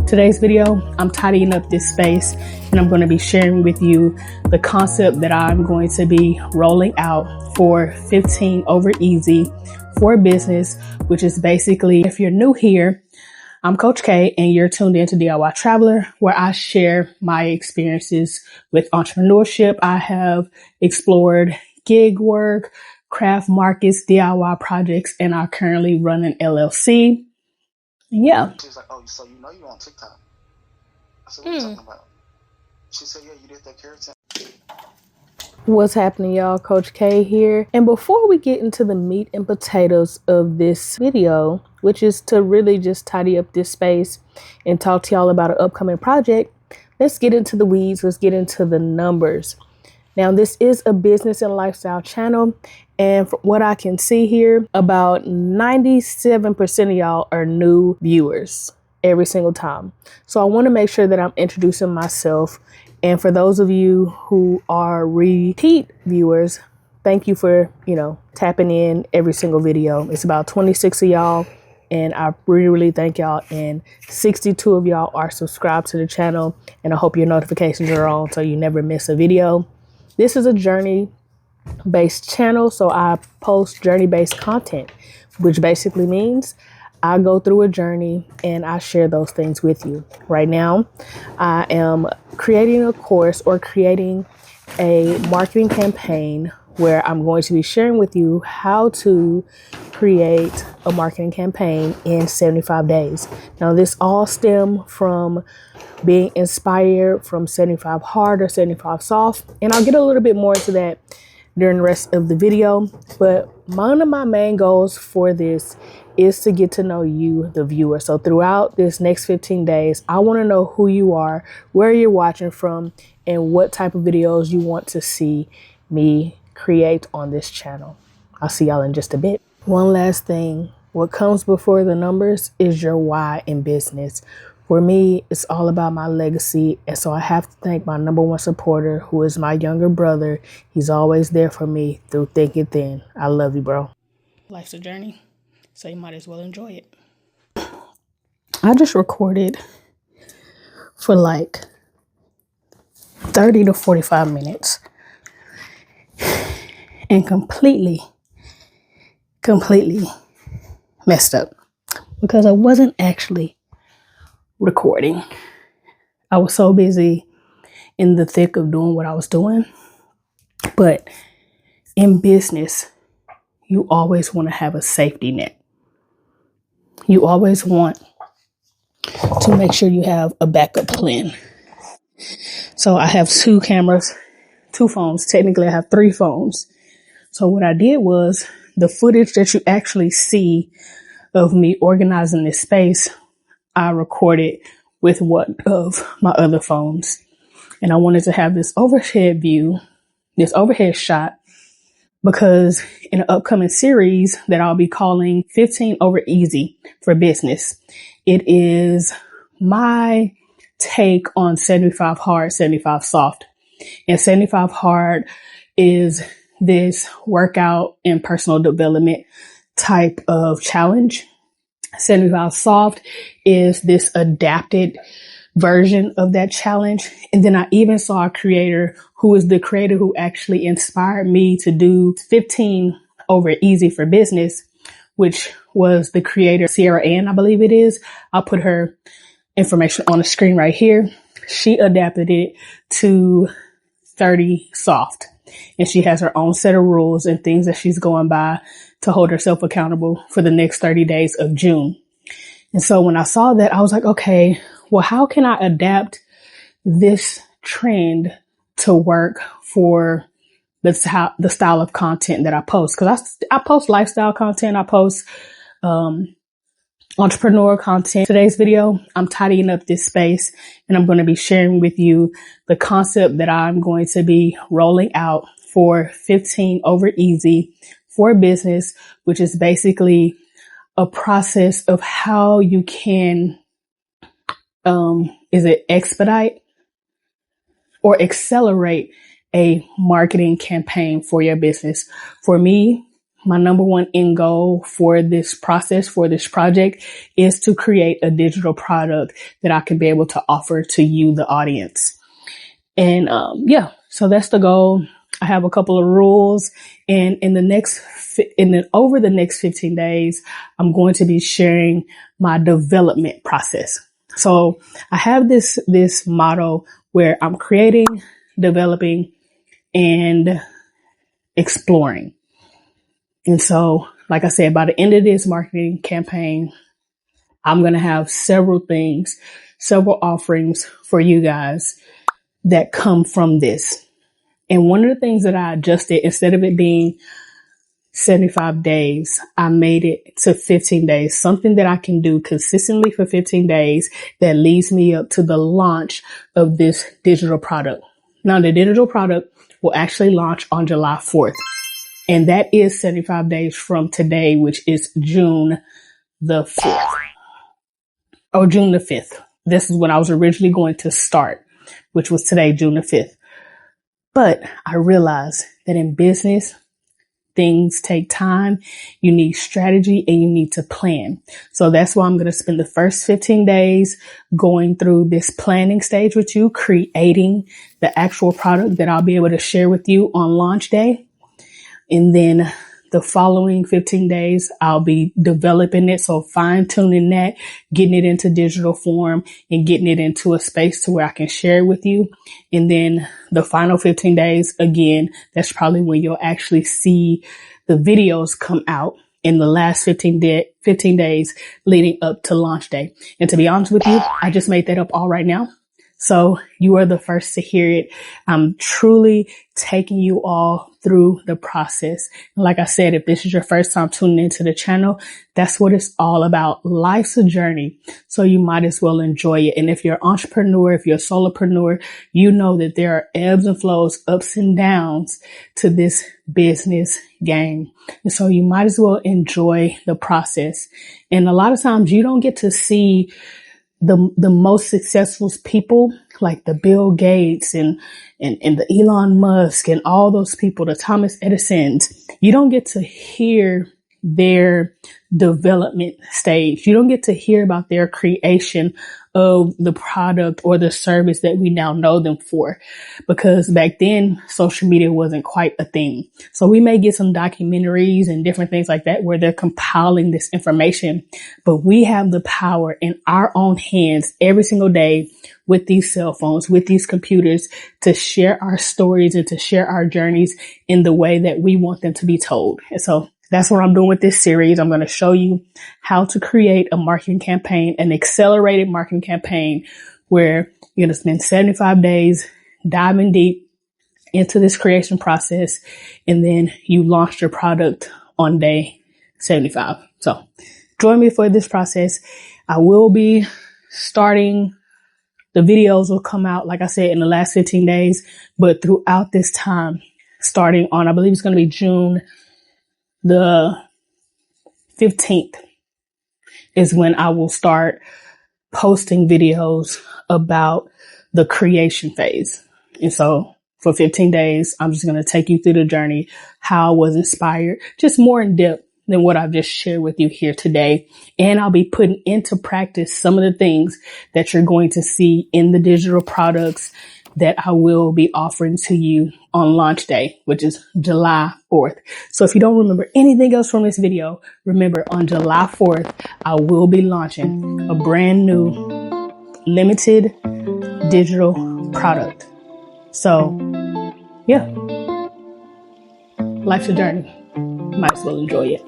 Today's video, I'm tidying up this space and I'm going to be sharing with you the concept that I'm going to be rolling out for 15 over easy for business, which is basically, if you're new here, I'm Coach K and you're tuned into DIY Traveler, where I share my experiences with entrepreneurship. I have explored gig work, craft markets, DIY projects, and I currently run an LLC. Yeah. She was like, "Oh, so you know you're on TikTok?" I said, "What are you talking about?" She said, "Yeah, you did that keratin." What's happening, y'all? Coach K here. And before we get into the meat and potatoes of this video, which is to really just tidy up this space and talk to y'all about an upcoming project, let's get into the weeds. Let's get into the numbers. Now, this is a business and lifestyle channel. And from what I can see here, about 97% of y'all are new viewers every single time. So I want to make sure that I'm introducing myself. And for those of you who are repeat viewers, thank you for, tapping in every single video. It's about 26 of y'all. And I really thank y'all. And 62 of y'all are subscribed to the channel. And I hope your notifications are on so you never miss a video. This is a journey-based channel, so I post journey-based content, which basically means I go through a journey and I share those things with you. Right now, I am creating a course or creating a marketing campaign where I'm going to be sharing with you how to create a marketing campaign in 75 days. Now, this all stemmed from being inspired from 75 hard or 75 soft. And I'll get a little bit more into that during the rest of the video. But one of my main goals for this is to get to know you, the viewer. So throughout this next 15 days, I want to know who you are, where you're watching from, and what type of videos you want to see me create on this channel. I'll see y'all in just a bit. One last thing, what comes before the numbers is your why in business. For me, it's all about my legacy. And so I have to thank my number one supporter, who is my younger brother. He's always there for me through thick and thin. I love you, bro. Life's a journey, so you might as well enjoy it. I just recorded for like 30 to 45 minutes and completely messed up because I wasn't actually recording. I was so busy in the thick of doing what I was doing. But in business, you always want to have a safety net. You always want to make sure you have a backup plan. So I have 2 cameras, 2 phones. Technically, I have 3 phones. So what I did was the footage that you actually see of me organizing this space, I recorded with one of my other phones. And I wanted to have this overhead view, this overhead shot, because in an upcoming series that I'll be calling 15 over easy for business, it is my take on 75 hard, 75 soft. And 75 hard is this workout and personal development type of challenge. 75 soft is this adapted version of that challenge. And then I even saw a creator who is the creator who actually inspired me to do 15 over easy for business, which was the creator Sierra Ann, I believe it is. I'll put her information on the screen right here. She adapted it to 30 soft. And she has her own set of rules and things that she's going by to hold herself accountable for the next 30 days of June. And so when I saw that, I was like, okay, well, how can I adapt this trend to work for the style of content that I post? Because I post lifestyle content. I post entrepreneur content. Today's video, I'm tidying up this space and I'm going to be sharing with you the concept that I'm going to be rolling out for 15 over easy for business, which is basically a process of how you can, expedite or accelerate a marketing campaign for your business. For me, my number one end goal for this process, for this project, is to create a digital product that I can be able to offer to you, the audience. And so that's the goal. I have a couple of rules, and over the next 15 days, I'm going to be sharing my development process. So I have this motto where I'm creating, developing, and exploring. And so, like I said, by the end of this marketing campaign, I'm going to have several offerings for you guys that come from this. And one of the things that I adjusted, instead of it being 75 days, I made it to 15 days, something that I can do consistently for 15 days that leads me up to the launch of this digital product. Now, the digital product will actually launch on July 4th. And that is 75 days from today, which is June the 5th. Or June the 5th. This is when I was originally going to start, which was today, June the 5th. But I realized that in business, things take time. You need strategy and you need to plan. So that's why I'm going to spend the first 15 days going through this planning stage with you, creating the actual product that I'll be able to share with you on launch day. And then the following 15 days, I'll be developing it. So fine tuning that, getting it into digital form and getting it into a space to where I can share it with you. And then the final 15 days, again, that's probably when you'll actually see the videos come out in the last 15 days leading up to launch day. And to be honest with you, I just made that up all right now. So you are the first to hear it. I'm truly taking you all through the process. Like I said, if this is your first time tuning into the channel, that's what it's all about. Life's a journey, so you might as well enjoy it. And if you're an entrepreneur, if you're a solopreneur, you know that there are ebbs and flows, ups and downs to this business game. And so you might as well enjoy the process. And a lot of times you don't get to see the most successful people, like the Bill Gates and the Elon Musk and all those people, the Thomas Edisons. You don't get to hear their development stage. You don't get to hear about their creation of the product or the service that we now know them for, because back then social media wasn't quite a thing. So we may get some documentaries and different things like that where they're compiling this information, but we have the power in our own hands every single day with these cell phones, with these computers, to share our stories and to share our journeys in the way that we want them to be told. And so that's what I'm doing with this series. I'm going to show you how to create a marketing campaign, an accelerated marketing campaign, where you're going to spend 75 days diving deep into this creation process. And then you launch your product on day 75. So join me for this process. I will be starting, the videos will come out, like I said, in the last 15 days, but throughout this time, starting on, I believe it's going to be June the 15th is when I will start posting videos about the creation phase. And so for 15 days, I'm just going to take you through the journey, how I was inspired, just more in depth than what I've just shared with you here today. And I'll be putting into practice some of the things that you're going to see in the digital products that I will be offering to you on launch day, which is July 4th. So if you don't remember anything else from this video, remember on July 4th, I will be launching a brand new limited digital product. So yeah, life's a journey. Might as well enjoy it.